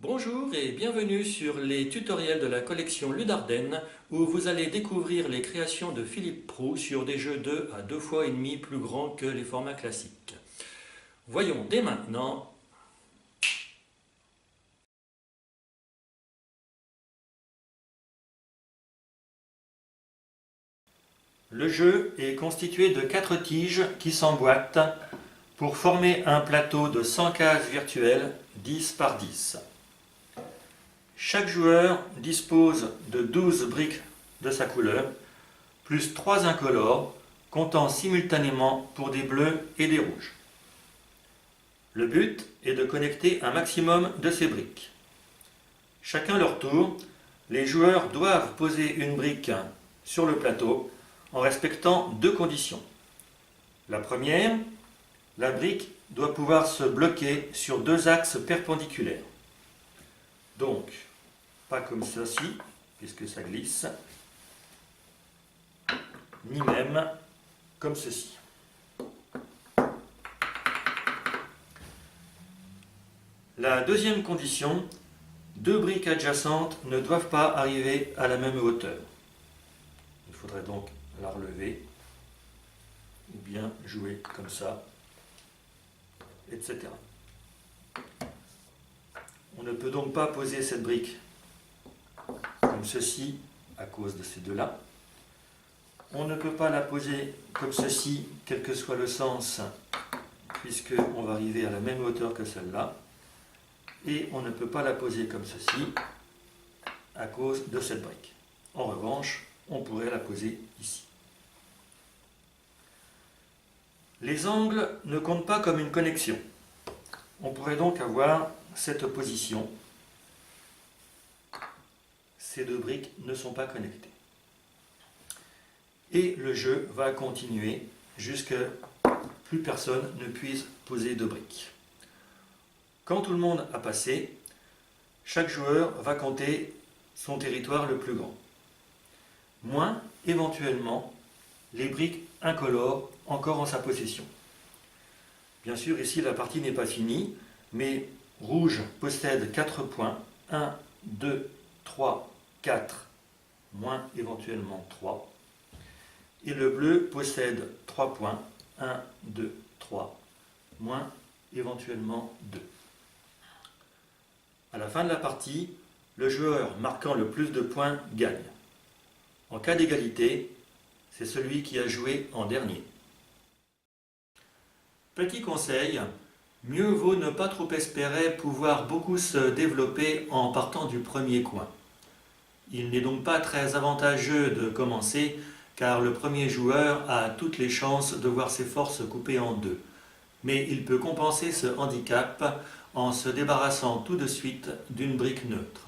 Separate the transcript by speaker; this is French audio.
Speaker 1: Bonjour et bienvenue sur les tutoriels de la collection Ludardenne où vous allez découvrir les créations de Philippe Proulx sur des jeux 2 à 2 fois et demi plus grands que les formats classiques. Voyons dès maintenant. Le jeu est constitué de 4 tiges qui s'emboîtent pour former un plateau de 100 cases virtuelles 10 par 10. Chaque joueur dispose de 12 briques de sa couleur, plus 3 incolores, comptant simultanément pour des bleus et des rouges. Le but est de connecter un maximum de ces briques. Chacun leur tour, les joueurs doivent poser une brique sur le plateau en respectant deux conditions. La première, la brique doit pouvoir se bloquer sur deux axes perpendiculaires. Donc, pas comme ceci, puisque ça glisse, ni même comme ceci. La deuxième condition, deux briques adjacentes ne doivent pas arriver à la même hauteur. Il faudrait donc la relever, ou bien jouer comme ça, etc. On ne peut donc pas poser cette brique comme ceci à cause de ces deux-là. On ne peut pas la poser comme ceci, quel que soit le sens, puisqu'on va arriver à la même hauteur que celle-là. Et on ne peut pas la poser comme ceci, à cause de cette brique. En revanche, on pourrait la poser ici. Les angles ne comptent pas comme une connexion. On pourrait donc avoir cette position. Ces deux briques ne sont pas connectées. Et le jeu va continuer jusqu'à plus personne ne puisse poser de briques. Quand tout le monde a passé, chaque joueur va compter son territoire le plus grand. Moins, éventuellement, les briques incolores encore en sa possession. Bien sûr, ici, la partie n'est pas finie, mais rouge possède 4 points. 1, 2, 3, 4, moins éventuellement 3. Et le bleu possède 3 points. 1, 2, 3, moins éventuellement 2. À la fin de la partie, le joueur marquant le plus de points gagne. En cas d'égalité, c'est celui qui a joué en dernier. Petit conseil, mieux vaut ne pas trop espérer pouvoir beaucoup se développer en partant du premier coin. Il n'est donc pas très avantageux de commencer car le premier joueur a toutes les chances de voir ses forces coupées en deux. Mais il peut compenser ce handicap en se débarrassant tout de suite d'une brique neutre.